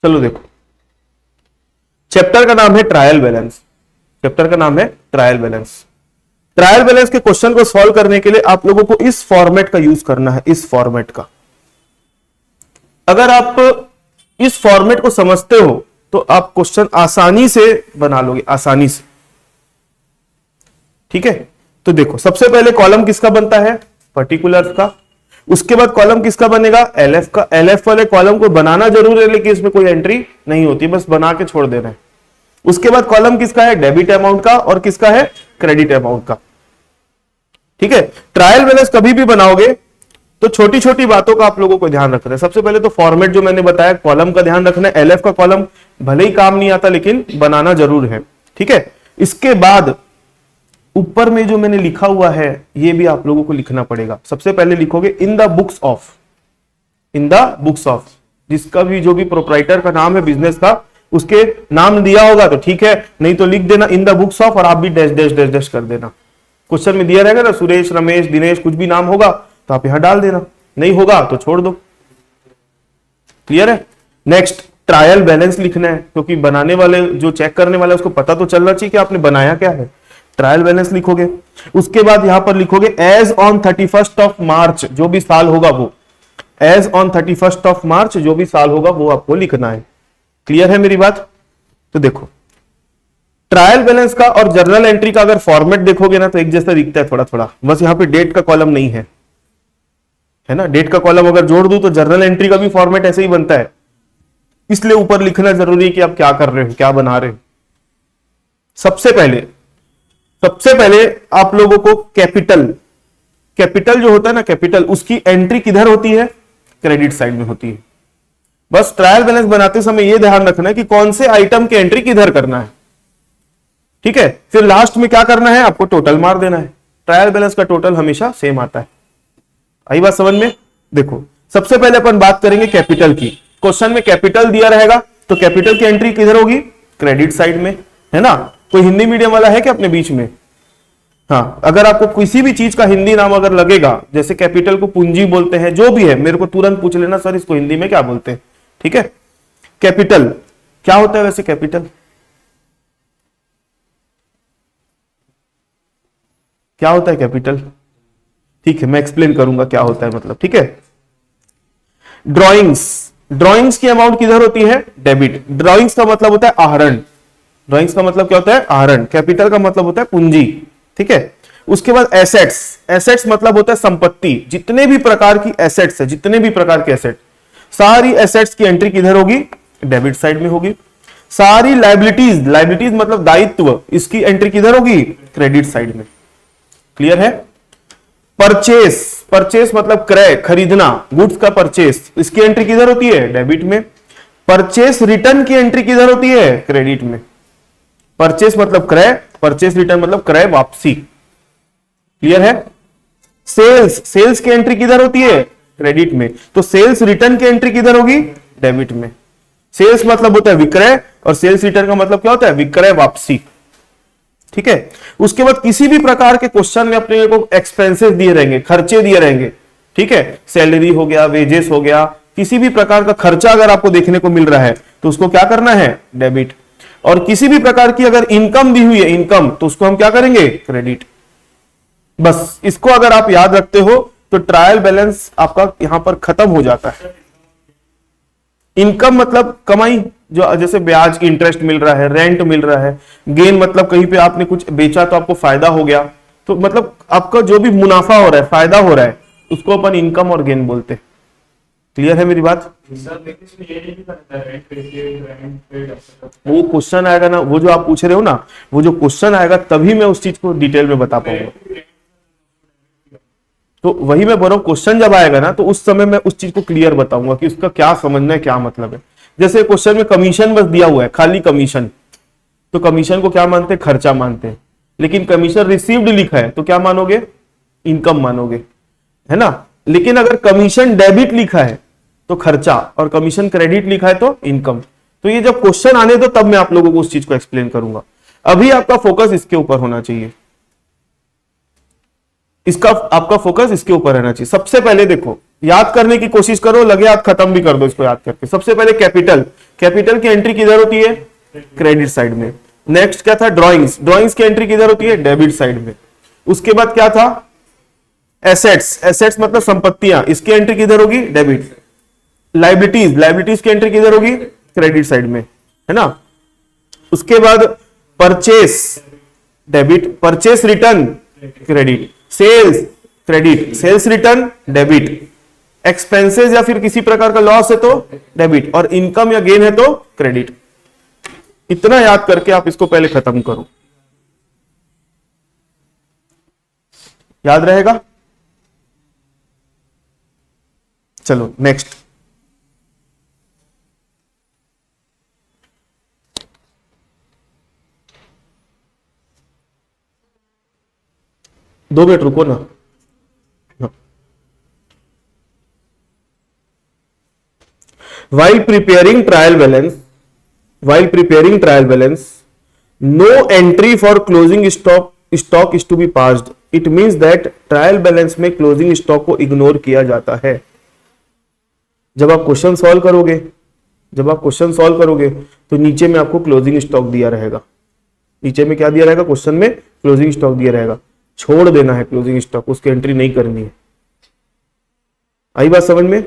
चलो देखो, चैप्टर का नाम है ट्रायल बैलेंस। चैप्टर का नाम है ट्रायल बैलेंस। ट्रायल बैलेंस के क्वेश्चन को सॉल्व करने के लिए आप लोगों को इस फॉर्मेट का यूज करना है, इस फॉर्मेट का। अगर आप इस फॉर्मेट को समझते हो तो आप क्वेश्चन आसानी से बना लोगे, आसानी से। ठीक है, तो देखो, सबसे पहले कॉलम किसका बनता है? पर्टिकुलर का। उसके बाद कॉलम किसका बनेगा? एलएफ का। एलएफ वाले कॉलम को बनाना जरूर है, लेकिन इसमें कोई एंट्री नहीं होती, बस बना के छोड़ देना है। उसके बाद कॉलम किसका है? डेबिट अमाउंट का। और किसका है? क्रेडिट अमाउंट का। ठीक है, ट्रायल बैलेंस कभी भी बनाओगे तो छोटी छोटी बातों का आप लोगों को ध्यान रखना है। सबसे पहले तो फॉर्मेट जो मैंने बताया, कॉलम का ध्यान रखना है। एलएफ का कॉलम भले ही काम नहीं आता, लेकिन बनाना जरूर है। ठीक है, इसके बाद ऊपर में जो मैंने लिखा हुआ है ये भी आप लोगों को लिखना पड़ेगा। सबसे पहले लिखोगे in the books of, in the books of. जिसका भी जो भी प्रोप्राइटर का नाम है बिजनेस का, उसके नाम दिया होगा तो ठीक है, नहीं तो लिख देना इन द बुक्स ऑफ, और आप भी डैश डैश डैश डैश कर देना। क्वेश्चन में दिया रहेगा ना, सुरेश, रमेश, दिनेश, कुछ भी नाम होगा तो आप यहां डाल देना, नहीं होगा तो छोड़ दो। क्लियर है? नेक्स्ट, ट्रायल बैलेंस लिखना है, क्योंकि बनाने वाले, जो चेक करने वाले, उसको पता तो चलना चाहिए कि आपने बनाया क्या है। ट्रायल बैलेंस लिखोगे। उसके बाद यहां पर लिखोगे as on 31st of March, जो भी साल होगा वो, as on 31st of March जो भी साल होगा वो आपको लिखना है। क्लियर है मेरी बात? तो देखो, ट्रायल बैलेंस का और जर्नल एंट्री का अगर फॉर्मेट देखोगे ना तो एक जैसा दिखता है थोड़ा थोड़ा, बस यहां पे डेट का कॉलम नहीं है, है ना। डेट का कॉलम अगर जोड़ दूं तो जर्नल एंट्री का भी फॉर्मेट ऐसे ही बनता है, इसलिए ऊपर लिखना जरूरी है कि आप क्या कर रहे हो, क्या बना रहे हो। सबसे पहले आप लोगों को कैपिटल जो होता है ना, कैपिटल, उसकी एंट्री किधर होती है? क्रेडिट साइड में होती है। बस ट्रायल बैलेंस बनाते समय यह ध्यान रखना है कि कौन से आइटम की एंट्री किधर करना है। ठीक है, फिर लास्ट में क्या करना है? आपको टोटल मार देना है। ट्रायल बैलेंस का टोटल हमेशा सेम आता है। आई बात समझ में? देखो, सबसे पहले अपन बात करेंगे कैपिटल की। क्वेश्चन में कैपिटल दिया रहेगा तो कैपिटल की एंट्री किधर होगी? क्रेडिट साइड में, है ना। कोई हिंदी मीडियम वाला है क्या अपने बीच में? हाँ, अगर आपको किसी भी चीज का हिंदी नाम अगर लगेगा, जैसे कैपिटल को पूंजी बोलते हैं, जो भी है, मेरे को तुरंत पूछ लेना सर इसको हिंदी में क्या बोलते हैं। ठीक है, कैपिटल क्या होता है वैसे? कैपिटल क्या होता है? कैपिटल, ठीक है, मैं एक्सप्लेन करूंगा क्या होता है मतलब। ठीक है, ड्राइंग्स की अमाउंट किधर होती है? डेबिट। ड्राइंग्स का मतलब होता है आहरण। ड्राइंग्स का मतलब क्या होता है? आहरण। कैपिटल का मतलब होता है पूंजी। ठीक है, उसके बाद एसेट्स मतलब होता है संपत्ति। जितने भी प्रकार की एसेट्स है, जितने भी प्रकार के एसेट, सारी एसेट्स की एंट्री किधर होगी? डेबिट साइड में होगी। सारी लाइबिलिटीज मतलब दायित्व, इसकी एंट्री किधर होगी? क्रेडिट साइड में। क्लियर है? परचेस मतलब क्रय, खरीदना, गुड्स का परचेस, इसकी एंट्री किधर होती है? डेबिट में। परचेस रिटर्न की एंट्री किधर होती है? क्रेडिट में। परचेस मतलब क्रय, परचेस रिटर्न मतलब क्रय वापसी। क्लियर है? सेल्स की एंट्री किधर होती है? क्रेडिट में। तो सेल्स रिटर्न की एंट्री किधर होगी? डेबिट में। सेल्स मतलब होता है विक्रय, और सेल्स रिटर्न का मतलब क्या होता है? विक्रय वापसी। ठीक है, उसके बाद किसी भी प्रकार के क्वेश्चन में अपने को एक्सपेंसेस दिए रहेंगे, खर्चे दिए रहेंगे। ठीक है, सैलरी हो गया, वेजेस हो गया, किसी भी प्रकार का खर्चा अगर आपको देखने को मिल रहा है तो उसको क्या करना है? डेबिट। और किसी भी प्रकार की अगर इनकम दी हुई है, इनकम, तो उसको हम क्या करेंगे? क्रेडिट। बस इसको अगर आप याद रखते हो तो ट्रायल बैलेंस आपका यहां पर खत्म हो जाता है। इनकम मतलब कमाई, जो जैसे ब्याज, इंटरेस्ट मिल रहा है, रेंट मिल रहा है। गेन मतलब कहीं पे आपने कुछ बेचा तो आपको फायदा हो गया, तो मतलब आपका जो भी मुनाफा हो रहा है, फायदा हो रहा है, उसको अपन इनकम और गेन बोलते हैं। क्लियर है मेरी बात? वो क्वेश्चन आएगा ना, वो जो आप पूछ रहे हो ना, वो जो क्वेश्चन आएगा तभी मैं उस चीज को डिटेल में बता पाऊंगा। तो वही मैं बोल रहा हूं, क्वेश्चन जब आएगा ना तो उस समय मैं उस चीज को क्लियर बताऊंगा कि उसका क्या समझना है, क्या मतलब है। जैसे क्वेश्चन में कमीशन बस दिया हुआ है, खाली कमीशन, तो कमीशन को क्या मानते हैं? खर्चा मानते हैं। लेकिन कमीशन रिसीव्ड लिखा है तो क्या मानोगे? इनकम मानोगे, है ना। लेकिन अगर कमीशन डेबिट लिखा है तो खर्चा, और कमीशन क्रेडिट लिखा है तो इनकम। तो ये जब क्वेश्चन आने दो तब मैं आप लोगों को उस चीज को एक्सप्लेन करूंगा। अभी आपका फोकस इसके ऊपर होना चाहिए, इसका आपका फोकस इसके ऊपर रहना चाहिए। सबसे पहले देखो, याद करने की कोशिश करो, लगे हाथ खत्म भी कर दो इसको याद करके। सबसे पहले कैपिटल की एंट्री किधर होती है? क्रेडिट साइड में। नेक्स्ट क्या था? ड्रॉइंग्स। ड्रॉइंग्स की एंट्री किधर होती है? डेबिट साइड में। उसके बाद क्या था? एसेट्स। एसेट्स मतलब संपत्तियां, इसकी एंट्री किधर होगी? डेबिट। लाइबिलिटीज। लाइबिलिटीज की एंट्री किधर होगी? क्रेडिट साइड में, है ना। उसके बाद purchase, debit. Purchase return, credit. Sales, credit. Sales return, debit. Expenses या फिर किसी प्रकार का लॉस है तो डेबिट, और इनकम या गेन है तो क्रेडिट। इतना याद करके आप इसको पहले खत्म करो, याद रहेगा। चलो नेक्स्ट। दो मिनट रुको ना। While preparing trial balance, no entry for closing stock is to be passed. It means that trial balance में closing stock को इग्नोर किया जाता है। जब आप क्वेश्चन सॉल्व करोगे तो नीचे में आपको क्लोजिंग स्टॉक दिया रहेगा। नीचे में क्या दिया रहेगा? क्वेश्चन में क्लोजिंग स्टॉक दिया रहेगा। छोड़ देना है क्लोजिंग स्टॉक, उसकी एंट्री नहीं करनी है। आई बात समझ में?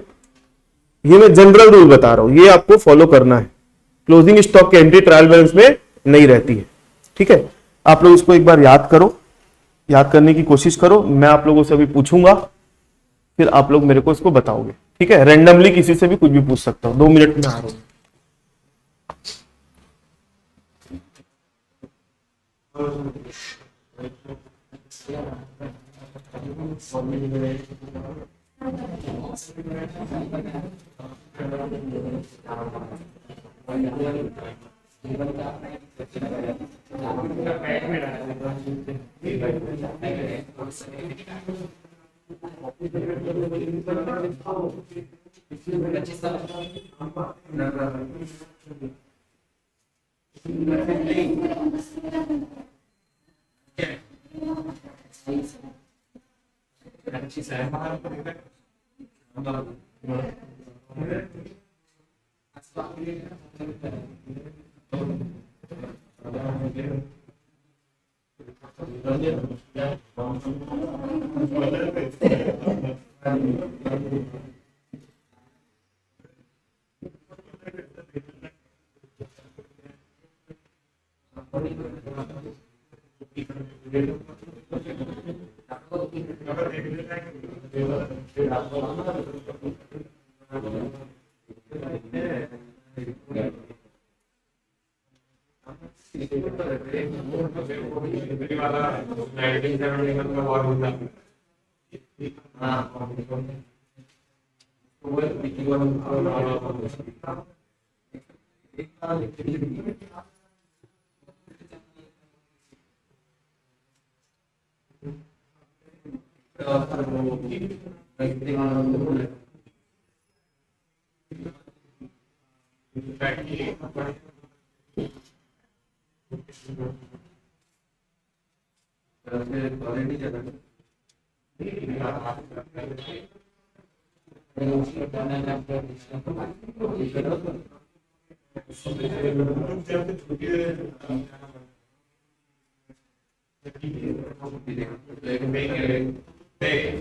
ये मैं जनरल रूल बता रहा हूं, ये आपको फॉलो करना है। क्लोजिंग स्टॉक की एंट्री ट्रायल बैलेंस में नहीं रहती है, ठीक है। आप लोग इसको एक बार याद करो, याद करने की कोशिश करो। मैं आप लोगों से अभी पूछूंगा, फिर आप लोग मेरे को इसको बताओगे, ठीक है। रैंडमली किसी से भी कुछ भी पूछ सकता हूं। 2 मिनट में आ रहा हूं।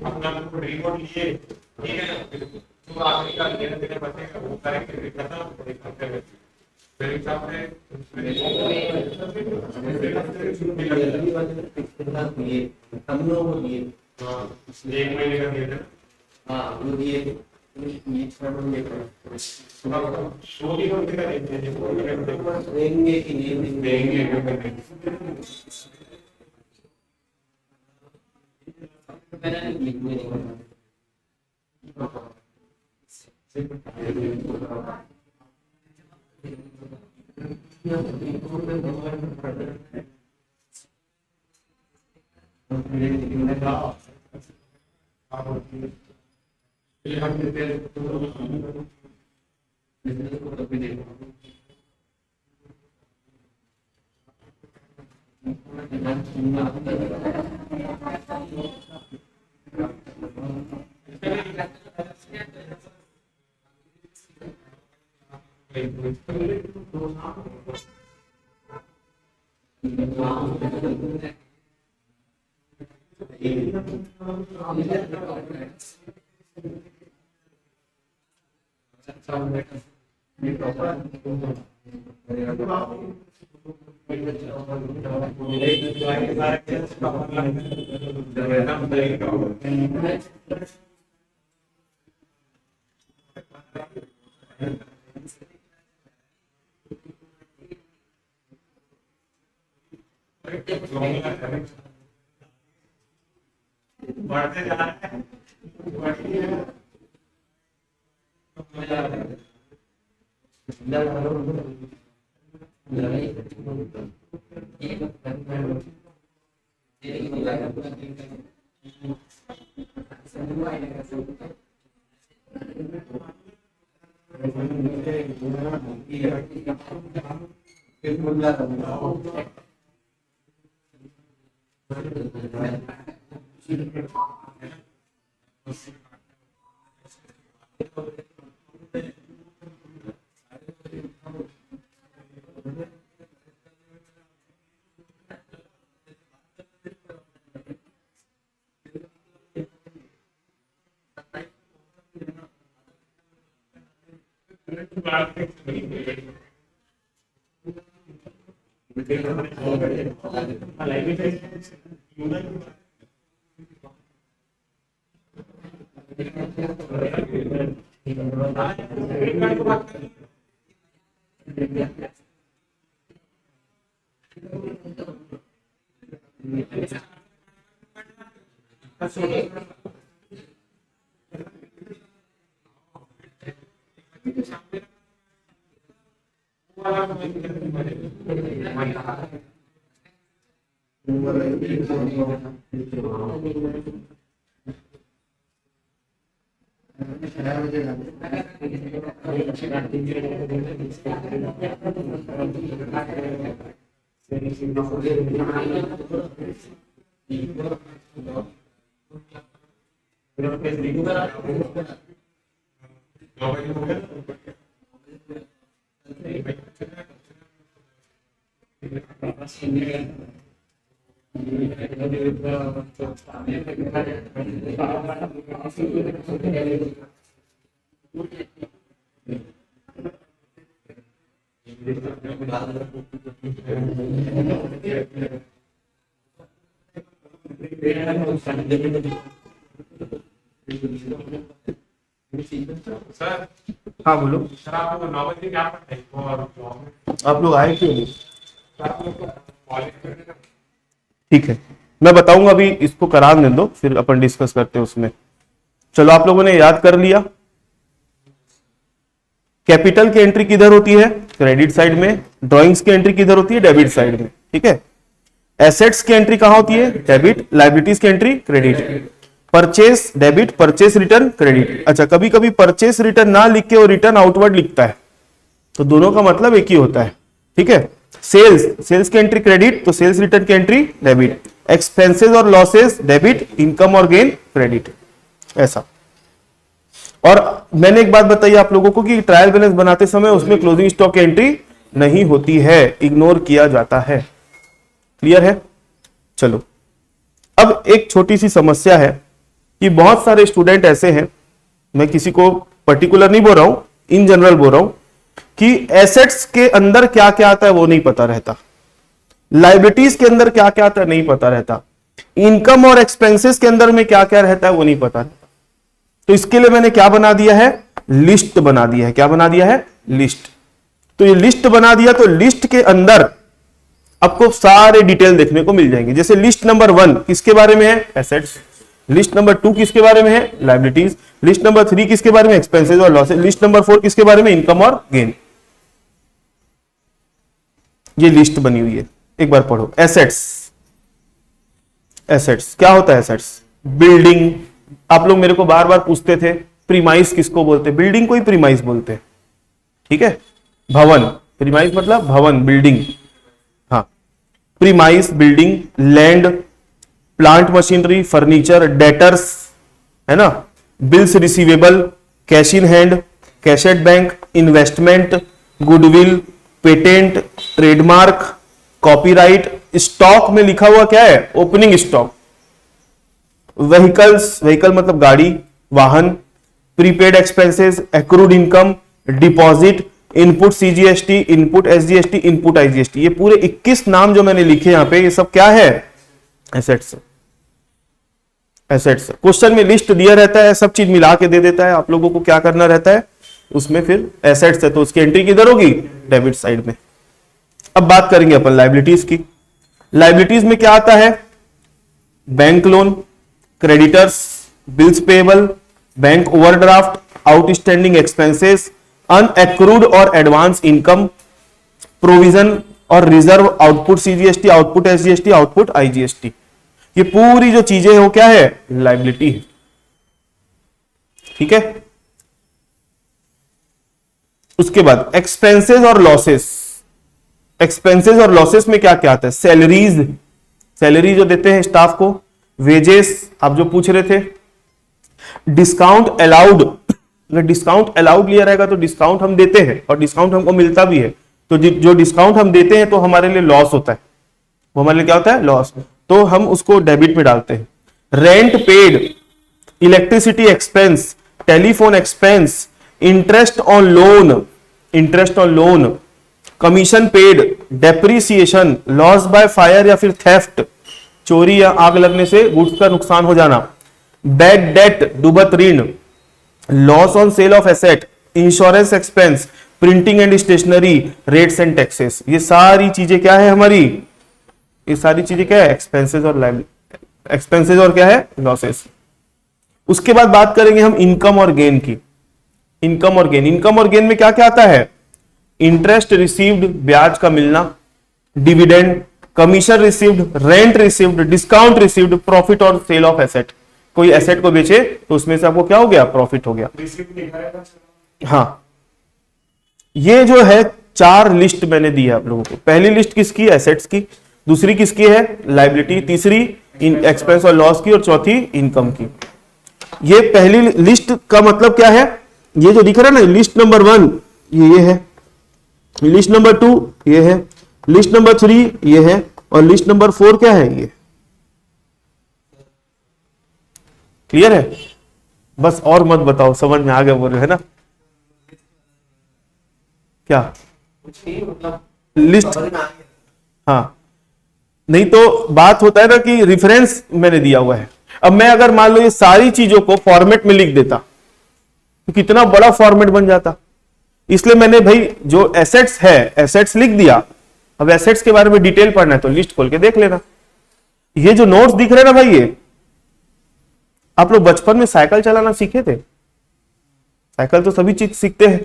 अपना रिमोट लिए, ठीक है, तो आखिरी का लेने देने बचेगा, वो करेक्ट करना पड़ेगा। मेरे हिसाब से हम लोग को दिए, हाँ 1 महीने का दिए थे, हाँ वो दिए थे, ये सब हम देख रहे हैं। शोरी को कितना देंगे कि नहीं देंगे? बढ़ते जा रहे हैं, सर। हाँ बोलो। सर आप लोग 9 बजे क्या पढ़ते हैं और आप लोग आए क्यों नहीं? आप लोग कॉलेज ठीक है, मैं बताऊंगा, अभी इसको करार दे दो, फिर अपन डिस्कस करते हैं उसमें। चलो, आप लोगों ने याद कर लिया। कैपिटल की एंट्री किधर होती है? क्रेडिट साइड में। ड्राइंग्स की एंट्री किधर होती है? डेबिट साइड में। ठीक है। एसेट्स की एंट्री कहां होती है? डेबिट। लायबिलिटीज की entry credit. Purchase debit, purchase return credit. अच्छा, कभी कभी परचेस रिटर्न ना लिख के वो रिटर्न आउटवर्ड लिखता है, तो दोनों का मतलब एक ही होता है। ठीक है। सेल्स की एंट्री क्रेडिट, तो सेल्स रिटर्न की एंट्री डेबिट। एक्सपेंसेस और लॉसेस डेबिट, इनकम और गेन क्रेडिट, ऐसा। और मैंने एक बात बताई आप लोगों को कि ट्रायल बैलेंस बनाते समय उसमें क्लोजिंग स्टॉक की एंट्री नहीं होती है, इग्नोर किया जाता है। क्लियर है? चलो, अब एक छोटी सी समस्या है कि बहुत सारे स्टूडेंट ऐसे हैं, मैं किसी को पर्टिकुलर नहीं बोल रहा हूं, इन जनरल बोल रहा हूं, कि एसेट्स के अंदर क्या क्या आता है वो नहीं पता रहता, लायबिलिटीज के अंदर क्या क्या आता है नहीं पता रहता, इनकम और एक्सपेंसेस के अंदर में क्या क्या रहता है वो नहीं पता रहता। तो इसके लिए मैंने क्या बना दिया है? लिस्ट बना दिया है। क्या बना दिया है? लिस्ट। तो ये लिस्ट बना दिया, तो लिस्ट के अंदर आपको सारे डिटेल देखने को मिल जाएंगे। जैसे लिस्ट नंबर 1 किसके बारे में है? एसेट्स। लिस्ट नंबर 2 किसके बारे में है? लायबिलिटीज। लिस्ट नंबर 3 किसके बारे में? एक्सपेंसेस और लॉसेस। लिस्ट नंबर 4 किसके बारे में? इनकम और गेन। ये लिस्ट बनी हुई है, एक बार पढ़ो। एसेट्स, एसेट्स क्या होता है? Assets building. आप लोग मेरे को बार बार पूछते थे प्रीमाइस किसको बोलते? बिल्डिंग को ही प्रीमाइस बोलते हैं। ठीक है। भवन, प्रीमाइस मतलब भवन, बिल्डिंग। हाँ, premise building, land, plant machinery, furniture, debtors, है ना, bills receivable, cash in hand, cash at bank, investment, goodwill, patent, trademark, copyright. Stock में लिखा हुआ क्या है? Opening stock. व्हीकल्स, व्हीकल मतलब गाड़ी, वाहन। Prepaid expenses, accrued income, deposit, input CGST, input SGST, input IGST. ये पूरे 21 नाम जो मैंने लिखे यहां पे, ये सब क्या है? एसेट्स। एसेट्स। क्वेश्चन में लिस्ट दिया रहता है, सब चीज मिला के दे देता है, आप लोगों को क्या करना रहता है उसमें। फिर एसेट्स है तो उसकी एंट्री किधर होगी? डेबिट साइड में। अब बात करेंगे अपन लायबिलिटीज की। लायबिलिटीज में क्या आता है? Bank loan, creditors, bills payable, bank overdraft, outstanding expenses, unaccrued और एडवांस इनकम, प्रोविजन और reserve, output CGST, output SGST, output IGST. ये पूरी जो चीजें हो क्या है? लायबिलिटी है। ठीक है। उसके बाद एक्सपेंसेस और लॉसेस। एक्सपेंसेस और लॉसेस में क्या क्या आता है? सैलरीज, सैलरी जो देते हैं स्टाफ को। वेजेस, आप जो पूछ रहे थे। डिस्काउंट अलाउड, अगर डिस्काउंट अलाउड लिया रहेगा तो डिस्काउंट हम देते हैं और डिस्काउंट हमको मिलता भी है, तो जो डिस्काउंट हम देते हैं तो हमारे लिए लॉस होता है, वो हमारे लिए क्या होता है? लॉस। तो हम उसको डेबिट में डालते हैं। Rent paid, electricity expense, telephone expense, interest on loan, interest on loan, commission paid, depreciation, loss by fire या फिर थेफ्ट, चोरी या आग लगने से गुड्स का नुकसान हो जाना, बैड डेट, डूबत ऋण, loss on sale of asset, insurance expense, printing and stationery, rates and taxes. ये सारी चीजें क्या है हमारी? ये सारी चीजें क्या है? एक्सपेंसेस और लायबिलिटी, एक्सपेंसेस और क्या है? लॉसेस। उसके बाद बात करेंगे हम इनकम और गेन की। इनकम और गेन, इनकम और गेन में क्या क्या आता है? इंटरेस्ट रिसीव्ड, ब्याज का मिलना, dividend, commission received, rent received, discount received, profit और सेल ऑफ एसेट। कोई एसेट को बेचे तो उसमें से आपको क्या हो गया? प्रॉफिट हो गया। हाँ, ये जो है 4 लिस्ट मैंने दी है आप लोगों को। पहली लिस्ट किसकी? एसेट्स की। दूसरी किसकी है? लायबिलिटी। तीसरी एक्सपेंस और लॉस की, और चौथी इनकम की। ये पहली लिस्ट का मतलब क्या है? ये जो दिख रहा है ना, लिस्ट नंबर 1 ये है, लिस्ट नंबर 2 ये है, लिस्ट नंबर 3 ये है, और लिस्ट नंबर 4 क्या है? ये। क्लियर है? बस और मत बताओ, समझ में आ गया बोल रहे है ना? क्या मतलब लिस्ट? हाँ, नहीं तो बात होता है ना कि रिफरेंस मैंने दिया हुआ है। अब मैं अगर मान लो ये सारी चीजों को फॉर्मेट में लिख देता तो कितना बड़ा फॉर्मेट बन जाता। इसलिए मैंने भाई जो एसेट्स है, एसेट्स लिख दिया। अब एसेट्स के बारे में डिटेल पढ़ना है तो लिस्ट खोल के देख लेना। ये जो नोट्स दिख रहे हैं ना भाई, ये आप लोग बचपन में साइकिल चलाना सीखे थे? साइकिल तो सभी चीज सीखते हैं,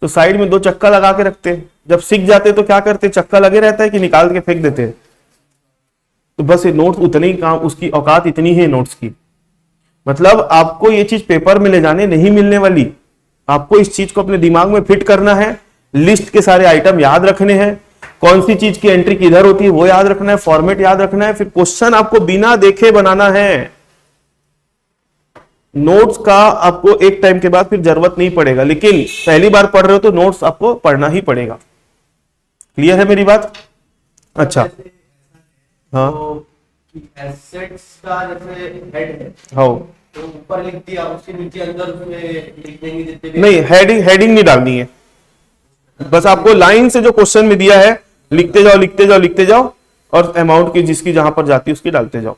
तो साइड में 2 चक्का लगा के रखते हैं। जब सीख जाते तो क्या करते? चक्का लगे रहता है कि निकाल के फेंक देते हैं? तो बस ये नोट्स उतने ही काम, उसकी औकात इतनी है नोट्स की। मतलब आपको ये चीज पेपर में ले जाने नहीं मिलने वाली। आपको इस चीज को अपने दिमाग में फिट करना है, लिस्ट के सारे आइटम याद रखने हैं, कौन सी चीज की एंट्री किधर होती है वो याद रखना है, फॉर्मेट याद रखना है, फिर क्वेश्चन आपको बिना देखे बनाना है। नोट्स का आपको एक टाइम के बाद फिर जरूरत नहीं पड़ेगा, लेकिन पहली बार पढ़ रहे हो तो नोट्स आपको पढ़ना ही पड़ेगा। क्लियर है मेरी बात? अच्छा, हाँ एसेट्स का जैसे हेड है, हाँ, तो ऊपर लिख दिया, उसके नीचे अंदर उसमें लिख देंगे जितने भी। नहीं, हेडिंग नहीं डालनी है। बस आपको लाइन से जो क्वेश्चन में दिया है लिखते जाओ लिखते जाओ लिखते जाओ, और अमाउंट की जिसकी जहां पर जाती है उसकी डालते जाओ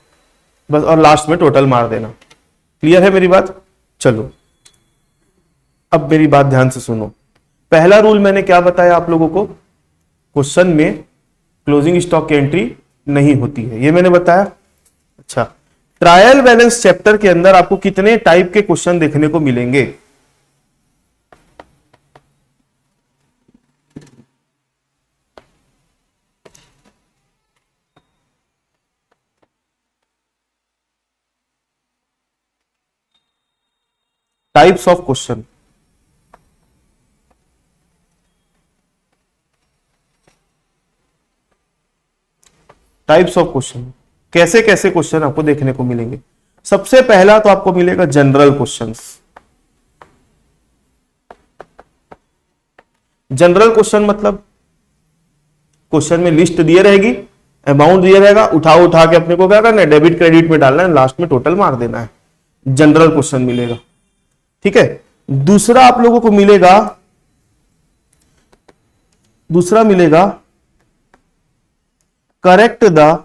बस, और लास्ट में टोटल मार देना। क्लियर है मेरी बात? चलो अब मेरी बात ध्यान से सुनो। पहला रूल मैंने क्या बताया आप लोगों को? क्वेश्चन में क्लोजिंग स्टॉक की एंट्री नहीं होती है, ये मैंने बताया। अच्छा, ट्रायल बैलेंस चैप्टर के अंदर आपको कितने टाइप के क्वेश्चन देखने को मिलेंगे? Types of question. Types of question, कैसे कैसे क्वेश्चन आपको देखने को मिलेंगे? सबसे पहला तो आपको मिलेगा जनरल क्वेश्चंस। जनरल क्वेश्चन मतलब क्वेश्चन में लिस्ट दिए रहेगी, अमाउंट दिया रहेगा, उठा के अपने को क्या करना है, डेबिट क्रेडिट में डालना है, लास्ट में टोटल मार देना है। जनरल क्वेश्चन मिलेगा। ठीक है, दूसरा आप लोगों को मिलेगा, दूसरा मिलेगा correct the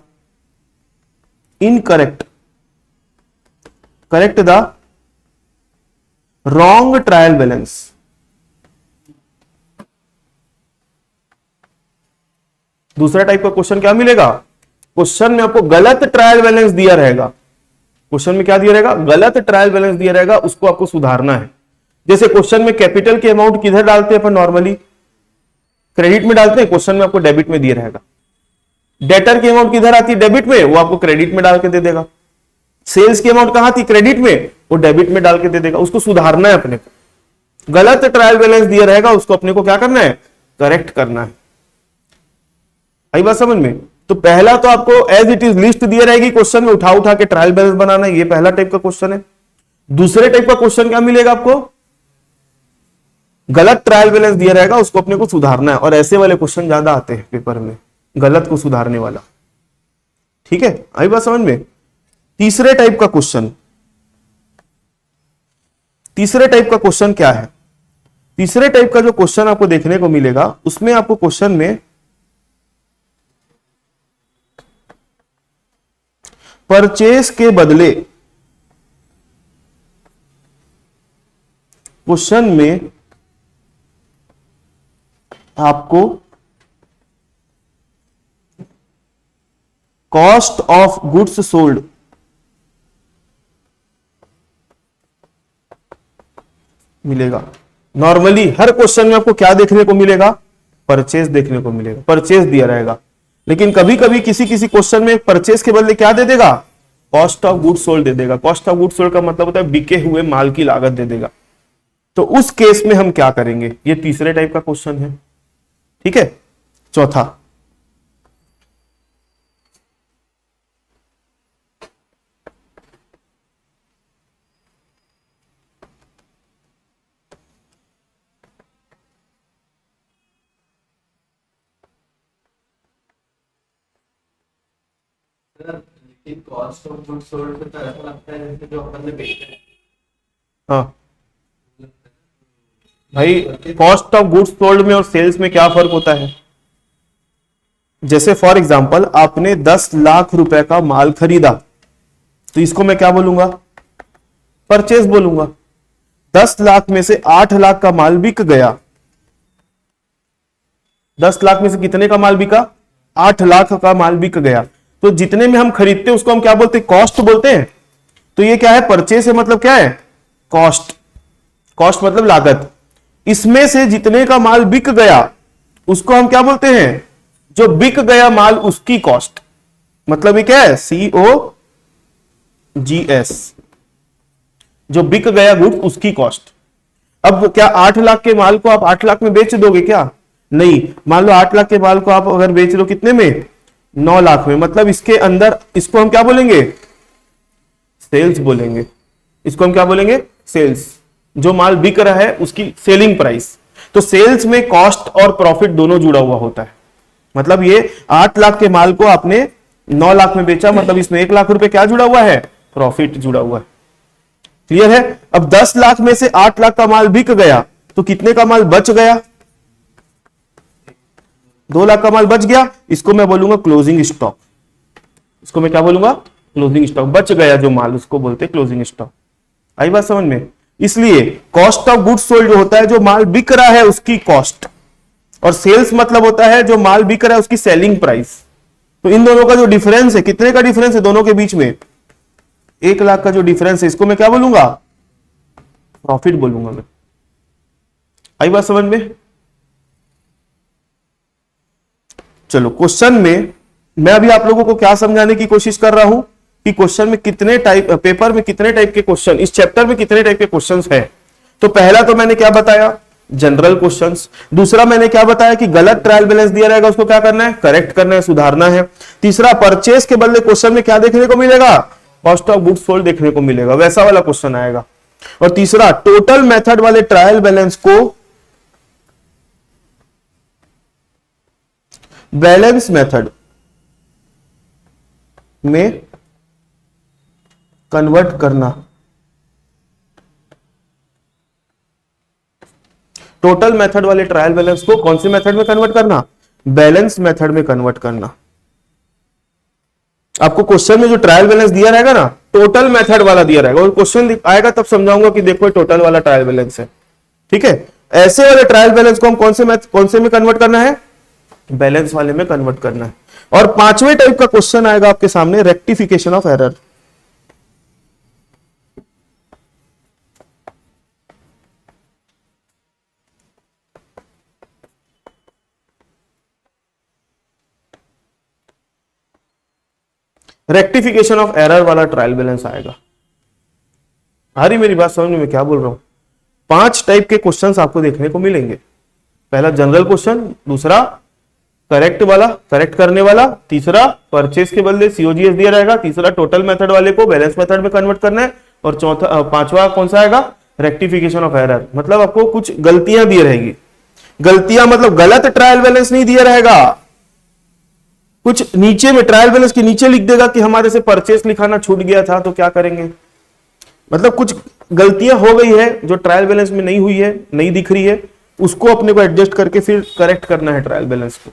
incorrect, correct the wrong trial balance. दूसरा टाइप का क्वेश्चन क्या मिलेगा, क्वेश्चन में आपको गलत ट्रायल बैलेंस दिया रहेगा। क्वेश्चन में क्या दिया रहेगा, गलत ट्रायल बैलेंस दिया रहेगा, उसको आपको सुधारना है। जैसे क्वेश्चन में कैपिटल के अमाउंट किधर डालते हैं अपन, नॉर्मली क्रेडिट में डालते हैं, क्वेश्चन में आपको डेबिट में दिया रहेगा। डेटर की अमाउंट किधर आती है, डेबिट में, वो आपको क्रेडिट में डाल के दे देगा। सेल्स की अमाउंट कहां थी, क्रेडिट में, वो डेबिट में डाल के दे देगा। उसको सुधारना है अपने को। गलत ट्रायल बैलेंस दिया रहेगा, उसको अपने को क्या करना है, करेक्ट करना है। आई बात समझ में। तो पहला तो आपको एज इट इज लिस्ट दिया रहेगी, क्वेश्चन में उठा के ट्रायल बैलेंस बनाना है, ये पहला टाइप का क्वेश्चन है। दूसरे टाइप का क्वेश्चन क्या मिलेगा आपको, गलत ट्रायल बैलेंस दिया रहेगा, उसको अपने को सुधारना है। और ऐसे वाले क्वेश्चन ज्यादा आते हैं पेपर में, गलत को सुधारने वाला। ठीक है, आई बात समझ में। तीसरे टाइप का क्वेश्चन, तीसरे टाइप का क्वेश्चन क्या है, तीसरे टाइप का जो क्वेश्चन आपको देखने को मिलेगा, उसमें आपको क्वेश्चन में परचेस के बदले, क्वेश्चन में आपको कॉस्ट ऑफ गुड्स सोल्ड मिलेगा। नॉर्मली हर क्वेश्चन में आपको क्या देखने को मिलेगा, परचेज देखने को मिलेगा, परचेज दिया रहेगा। लेकिन कभी कभी किसी किसी क्वेश्चन में परचेज के बदले क्या दे देगा, कॉस्ट ऑफ गुड्स सोल्ड दे देगा। कॉस्ट ऑफ गुड्स सोल्ड का मतलब होता है बिके हुए माल की लागत दे देगा। तो उस केस में हम क्या करेंगे, ये तीसरे टाइप का क्वेश्चन है। ठीक है, चौथा, लेकिन कॉस्ट ऑफ गुड्स सोल्ड तो ऐसा लगता है जैसे जो अपन ने बेचा है। हाँ भाई, कॉस्ट ऑफ गुड्स सोल्ड में और सेल्स में क्या फर्क होता है। जैसे फॉर एग्जांपल आपने 10 लाख रुपए का माल खरीदा, तो इसको मैं क्या बोलूंगा, परचेज बोलूंगा। 10 लाख में से 8 लाख का माल बिक गया। 10 लाख में से कितने का माल बिका, 8 लाख का माल बिक गया। तो जितने में हम खरीदते हैं उसको हम क्या बोलते हैं, कॉस्ट बोलते हैं। तो ये क्या है, परचेज है, मतलब क्या है, कॉस्ट। कॉस्ट मतलब लागत। इसमें से जितने का माल बिक गया उसको हम क्या बोलते हैं, जो बिक गया माल उसकी कॉस्ट। मतलब ये क्या है, COGS, जो बिक गया गुड उसकी कॉस्ट। अब क्या 8 लाख के माल को आप 8 लाख में बेच दोगे क्या, नहीं। मान लो 8 लाख के माल को आप अगर बेच लो कितने में, 9 लाख में, मतलब इसके अंदर इसको हम क्या बोलेंगे, सेल्स बोलेंगे। इसको हम क्या बोलेंगे, सेल्स। जो माल बिक रहा है उसकी सेलिंग प्राइस। तो सेल्स में कॉस्ट और प्रॉफिट दोनों जुड़ा हुआ होता है। मतलब ये 8 लाख के माल को आपने 9 लाख में बेचा, मतलब इसमें 1 लाख रुपए क्या जुड़ा हुआ है, प्रॉफिट जुड़ा हुआ है। क्लियर है। अब 10 लाख में से 8 लाख का माल बिक गया, तो कितने का माल बच गया, 2 लाख का माल बच गया। इसको मैं बोलूंगा क्लोजिंग स्टॉक। इसको मैं क्या बोलूंगा, क्लोजिंग स्टॉक। बच गया जो माल उसको बोलते हैं क्लोजिंग स्टॉक। आई बात समझ में। इसलिए कॉस्ट ऑफ गुड्स सोल्ड जो होता है, जो माल बिक रहा है उसकी कॉस्ट, और सेल्स मतलब होता है जो माल बिक रहा है उसकी सेलिंग प्राइस। तो इन दोनों का जो डिफरेंस है, कितने का डिफरेंस है दोनों के बीच में, 1 लाख का जो डिफरेंस है, इसको मैं क्या बोलूंगा, प्रॉफिट बोलूंगा मैं। आई बात समझ में। चलो, क्वेश्चन में मैं अभी आप लोगों को क्या समझाने की कोशिश कर रहा हूं कि क्वेश्चन में कितने टाइप, पेपर में कितने टाइप के क्वेश्चन, इस चैप्टर में कितने टाइप के क्वेश्चंस हैं। तो पहला तो मैंने क्या बताया, जनरल क्वेश्चंस। दूसरा मैंने क्या बताया कि गलत ट्रायल बैलेंस दिया रहेगा, उसको क्या करना है, करेक्ट करना है, सुधारना है। तीसरा, परचेस के बदले क्वेश्चन में क्या देखने को मिलेगा, कॉस्ट ऑफ गुड्स सोल्ड देखने को मिलेगा, वैसा वाला क्वेश्चन आएगा। और तीसरा, टोटल मेथड वाले ट्रायल बैलेंस को बैलेंस मेथड में कन्वर्ट करना, टोटल मेथड वाले ट्रायल बैलेंस को कौन से मेथड में कन्वर्ट करना, बैलेंस मेथड में कन्वर्ट करना। आपको क्वेश्चन में जो ट्रायल बैलेंस दिया रहेगा ना, टोटल मेथड वाला दिया रहेगा, और क्वेश्चन आएगा तब समझाऊंगा कि देखो टोटल वाला ट्रायल बैलेंस है, ठीक है। ऐसे वाले ट्रायल बैलेंस को हम कौन से में कन्वर्ट करना है, बैलेंस वाले में कन्वर्ट करना है। और पांचवें टाइप का क्वेश्चन आएगा आपके सामने, rectification of error. Rectification of error वाला ट्रायल बैलेंस आएगा। आ रही मेरी बात समझ में, मैं क्या बोल रहा हूं। 5 टाइप के क्वेश्चंस आपको देखने को मिलेंगे। पहला जनरल क्वेश्चन, दूसरा करेक्ट वाला, करेक्ट करने वाला, तीसरा परचेस के बदले सीओजीएस दिया रहेगा, तीसरा टोटल मेथड वाले को बैलेंस मेथड में कन्वर्ट करना है, और चौथा पांचवा कौन सा आएगा, रेक्टिफिकेशन ऑफ एरर। मतलब आपको कुछ गलतियां दी रहेगी। गलतियां मतलब गलत ट्रायल बैलेंस नहीं दिया रहेगा, कुछ नीचे में ट्रायल बैलेंस के नीचे लिख देगा कि हमारे से परचेस लिखाना छूट गया था, तो क्या करेंगे। मतलब कुछ गलतियां हो गई है जो ट्रायल बैलेंस में नहीं हुई है, नहीं दिख रही है, उसको अपने को एडजस्ट करके फिर करेक्ट करना है ट्रायल बैलेंस को।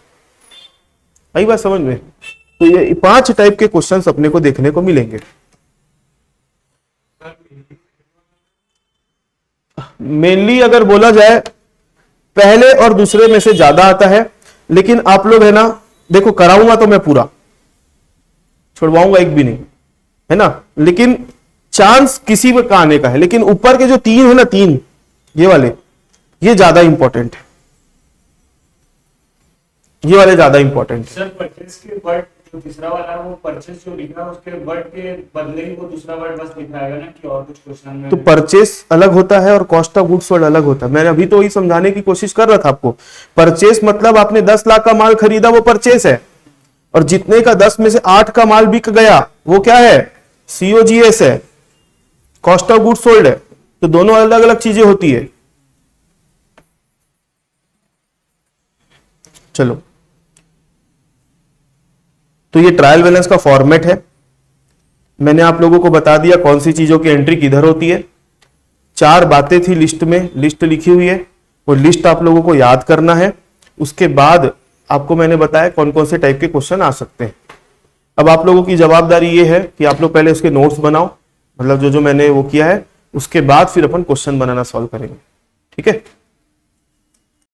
आई बात समझ में। तो ये 5 टाइप के क्वेश्चंस अपने को देखने को मिलेंगे। मेनली अगर बोला जाए पहले और दूसरे में से ज्यादा आता है, लेकिन आप लोग है ना, देखो कराऊंगा तो मैं पूरा, छुड़वाऊंगा एक भी नहीं, है ना। लेकिन चांस किसी का आने का है, लेकिन ऊपर के जो 3 है ना, 3 ये वाले, ये ज्यादा इंपॉर्टेंट है, ये वाले ज्यादा इंपॉर्टेंट है। सर परचेस के वर्ड जो तीसरा वाला है, वो परचेस जो लिखा है उसके वर्ड के बदले ही वो दूसरा वर्ड बस लिखाएगा ना, कि और कुछ क्वेश्चन में तो परचेस अलग होता है और कॉस्ट ऑफ गुड्स सोल्ड अलग होता है। मैंने अभी तो वही समझाने की कोशिश कर रहा था आपको। परचेस मतलब आपने 10 लाख का माल खरीदा, वो परचेस है, और जितने का 10 में से 8 का माल बिक गया वो क्या है, सीओजीएस है, कॉस्ट ऑफ गुड्स सोल्ड है। तो दोनों अलग अलग चीजें होती है। चलो, तो ये ट्रायल बैलेंस का फॉर्मेट है। मैंने आप लोगों को बता दिया कौन सी चीजों की एंट्री किधर होती है। 4 बातें थी लिस्ट में, लिस्ट लिखी हुई है, वो लिस्ट आप लोगों को याद करना है। उसके बाद आपको मैंने बताया कौन कौन से टाइप के क्वेश्चन आ सकते हैं। अब आप लोगों की जवाबदारी ये है कि आप लोग पहले उसके नोट्स बनाओ, मतलब जो जो मैंने वो किया है, उसके बाद फिर अपन क्वेश्चन बनाना सॉल्व करेंगे, ठीक है।